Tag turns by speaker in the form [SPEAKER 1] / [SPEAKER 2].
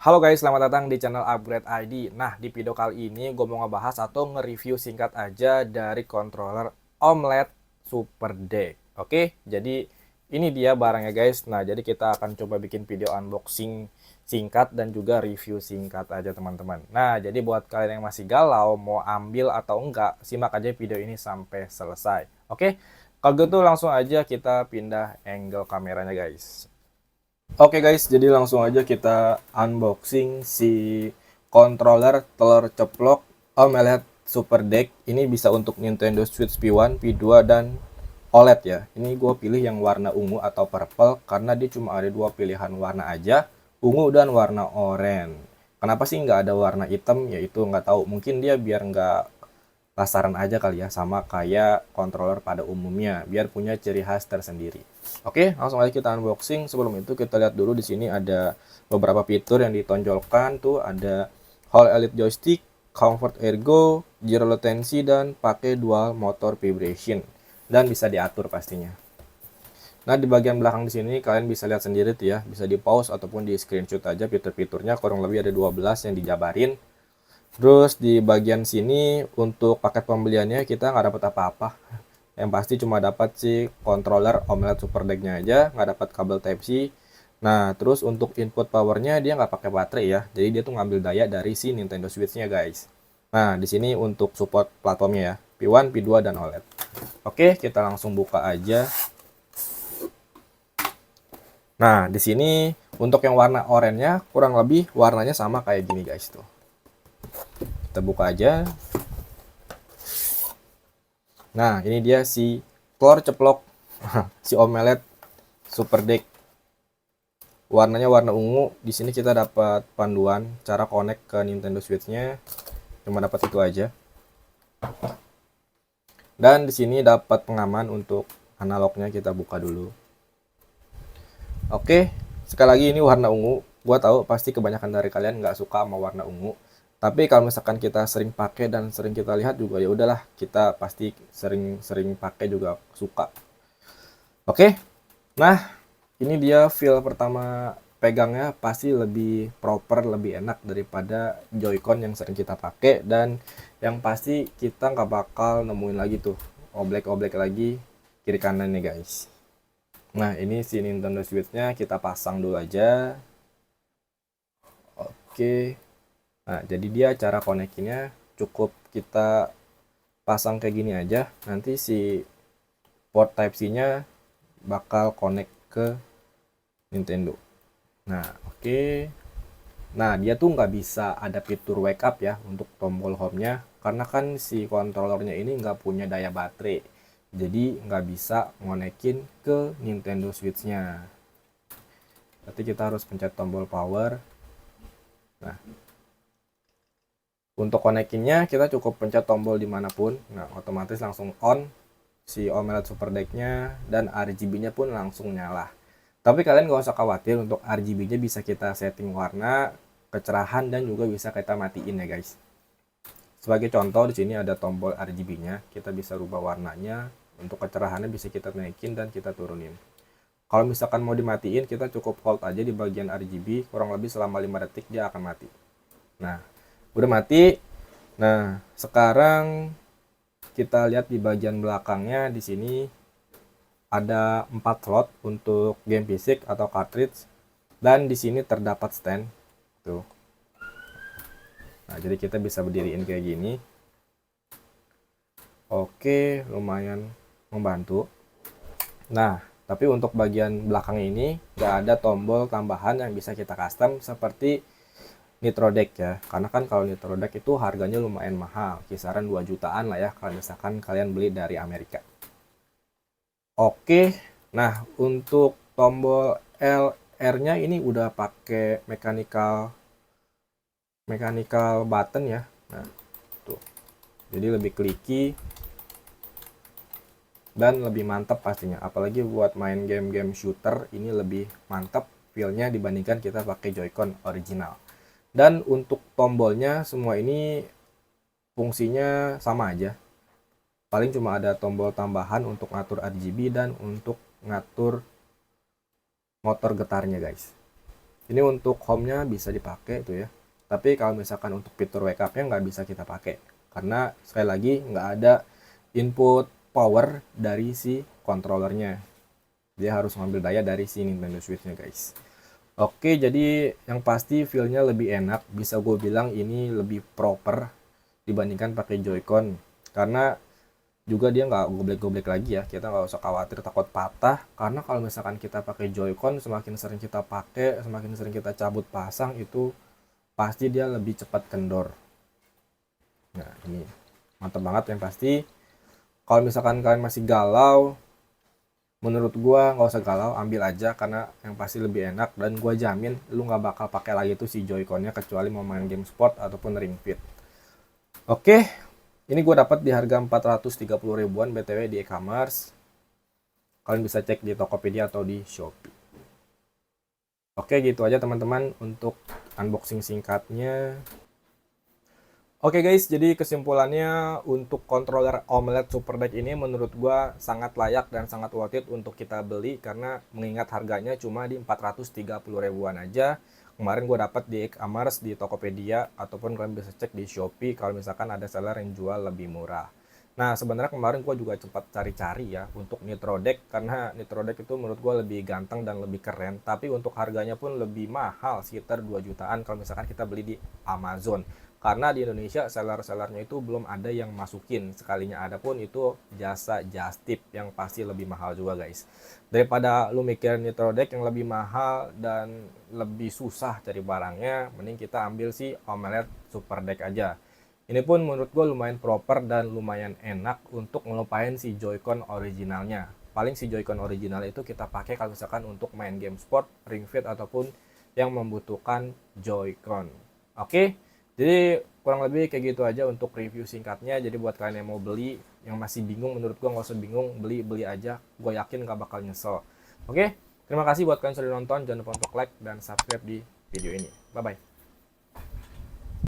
[SPEAKER 1] Halo guys, selamat datang di channel Upgrade ID. Nah, di video kali ini gue mau ngebahas atau nge-review singkat aja dari controller OLED Super Deck. Oke, jadi ini dia barangnya guys. Nah, jadi kita akan coba bikin video unboxing singkat dan juga review singkat aja teman-teman. Nah, jadi buat kalian yang masih galau mau ambil atau enggak, simak aja video ini sampai selesai. Oke, kalau gitu langsung aja kita pindah angle kameranya guys. Oke guys, jadi langsung aja kita unboxing si controller telur ceplok AMOLED Super Deck. Ini bisa untuk Nintendo Switch P1, P2, dan OLED ya. Ini gue pilih yang warna ungu atau purple karena dia cuma ada dua pilihan warna aja, ungu dan warna oranye. Kenapa sih nggak ada warna hitam? Yaitu nggak tahu. Mungkin dia biar nggak pasaran aja kali ya, sama kayak controller pada umumnya, biar punya ciri khas tersendiri. Oke, langsung aja kita unboxing. Sebelum itu kita lihat dulu di sini ada beberapa fitur yang ditonjolkan tuh, ada Hall Elite Joystick, Comfort Ergo, Zero Latency, dan pakai dual motor vibration dan bisa diatur pastinya. Nah, di bagian belakang di sini kalian bisa lihat sendiri tuh ya, bisa di pause ataupun di screenshot aja fitur-fiturnya, kurang lebih ada 12 yang dijabarin. Terus di bagian sini untuk paket pembeliannya kita nggak dapat apa-apa. Yang pasti cuma dapat si controller OLED Super Deck-nya aja, nggak dapat kabel Type-C. Nah, terus untuk input powernya dia nggak pakai baterai ya. Jadi dia tuh ngambil daya dari si Nintendo Switch-nya guys. Nah, di sini untuk support platformnya ya, P1, P2, dan OLED. Oke, kita langsung buka aja. Nah, di sini untuk yang warna oranye kurang lebih warnanya sama kayak gini guys tuh. Kita buka aja. Nah, ini dia si telur ceplok si OLED Super Deck. Warnanya warna ungu. Di sini kita dapat panduan cara connect ke Nintendo Switch-nya. Cuma dapat itu aja. Dan di sini dapat pengaman untuk analognya, kita buka dulu. Oke, sekali lagi ini warna ungu. Gua tahu pasti kebanyakan dari kalian nggak suka sama warna ungu. Tapi kalau misalkan kita sering pakai dan sering kita lihat juga, ya udahlah, kita pasti sering-sering pakai juga suka. Oke. Nah, ini dia feel pertama pegangnya pasti lebih proper, lebih enak daripada Joy-Con yang sering kita pakai, dan yang pasti kita nggak bakal nemuin lagi tuh oblek-oblek lagi kiri kanan nih guys. Nah, ini si Nintendo Switch-nya kita pasang dulu aja. Oke. Nah, jadi dia cara konekinnya cukup kita pasang kayak gini aja. Nanti si port Type-C-nya bakal connect ke Nintendo. Nah, oke. Nah, dia tuh nggak bisa ada fitur wake up ya untuk tombol home-nya, karena kan si kontrolernya ini nggak punya daya baterai. Jadi nggak bisa ngonekin ke Nintendo Switch-nya. Berarti kita harus pencet tombol power. Nah, untuk konekinnya kita cukup pencet tombol dimanapun. Nah, otomatis langsung on si OLED Super Deck-nya, dan RGB-nya pun langsung nyala. Tapi kalian gak usah khawatir, untuk RGB-nya bisa kita setting warna, kecerahan, dan juga bisa kita matiin ya guys. Sebagai contoh di sini ada tombol RGB-nya, kita bisa rubah warnanya. Untuk kecerahannya bisa kita naikin dan kita turunin. Kalau misalkan mau dimatiin, kita cukup hold aja di bagian RGB, kurang lebih selama 5 detik dia akan mati. Nah, udah mati. Nah, sekarang kita lihat di bagian belakangnya, di sini ada 4 slot untuk game fisik atau cartridge, dan di sini terdapat stand tuh. Nah, jadi kita bisa berdiriin kayak gini. Oke, lumayan membantu. Nah, tapi untuk bagian belakang ini nggak ada tombol tambahan yang bisa kita custom seperti Nitro Deck ya. Karena kan kalau Nitro Deck itu harganya lumayan mahal, kisaran 2 jutaan lah ya kalau misalkan kalian beli dari Amerika. Oke, nah untuk tombol LR-nya ini udah pakai mechanical button ya. Nah, tuh. Jadi lebih clicky dan lebih mantap pastinya. Apalagi buat main game-game shooter ini lebih mantap feel-nya dibandingkan kita pakai Joy-Con original. Dan untuk tombolnya semua ini fungsinya sama aja. Paling cuma ada tombol tambahan untuk ngatur RGB dan untuk ngatur motor getarnya guys. Ini untuk home-nya bisa dipakai tuh ya. Tapi kalau misalkan untuk fitur wake up-nya nggak bisa kita pakai. Karena sekali lagi nggak ada input power dari si controllernya. Dia harus ngambil daya dari si Nintendo Switch-nya guys. Oke, jadi yang pasti feel-nya lebih enak. Bisa gue bilang ini lebih proper dibandingkan pakai Joy-Con. Karena juga dia nggak goblek-goblek lagi ya, kita nggak usah khawatir takut patah, karena kalau misalkan kita pakai Joy-Con, semakin sering kita pakai, semakin sering kita cabut pasang, itu pasti dia lebih cepat kendor. Nah ini mantap banget. Yang pasti kalau misalkan kalian masih galau, menurut gua nggak usah galau, ambil aja, karena yang pasti lebih enak, dan gua jamin lu nggak bakal pakai lagi tuh si Joy-Connya kecuali mau main game sport ataupun Ring Fit. Oke, ini gue dapat di harga 430 ribuan BTW di e-commerce. Kalian bisa cek di Tokopedia atau di Shopee. Oke, gitu aja teman-teman untuk unboxing singkatnya. Oke guys, jadi kesimpulannya untuk controller OLED Super Deck ini menurut gua sangat layak dan sangat worth it untuk kita beli, karena mengingat harganya cuma di 430 ribuan aja. Kemarin gue dapat di e-commerce di Tokopedia, ataupun kalian bisa cek di Shopee kalau misalkan ada seller yang jual lebih murah. Nah, sebenarnya kemarin gue juga sempat cari-cari ya untuk Nitro Deck, karena Nitro Deck itu menurut gue lebih ganteng dan lebih keren, tapi untuk harganya pun lebih mahal, sekitar 2 jutaan kalau misalkan kita beli di Amazon. Karena di Indonesia seller-sellernya itu belum ada yang masukin, sekalinya ada pun itu jasa just tip yang pasti lebih mahal juga guys. Daripada lu mikir Nitro Deck yang lebih mahal dan lebih susah cari barangnya, mending kita ambil si OLED Super Deck aja. Ini pun menurut gue lumayan proper dan lumayan enak untuk ngelupain si Joy-Con originalnya. Paling si Joy-Con original itu kita pakai kalau misalkan untuk main game sport, Ring Fit, ataupun yang membutuhkan Joy-Con. Oke, jadi kurang lebih kayak gitu aja untuk review singkatnya. Jadi buat kalian yang mau beli, yang masih bingung, menurut gue nggak usah bingung, beli aja. Gue yakin nggak bakal nyesel. Oke, terima kasih buat kalian yang sudah nonton. Jangan lupa untuk like dan subscribe di video ini. Bye-bye.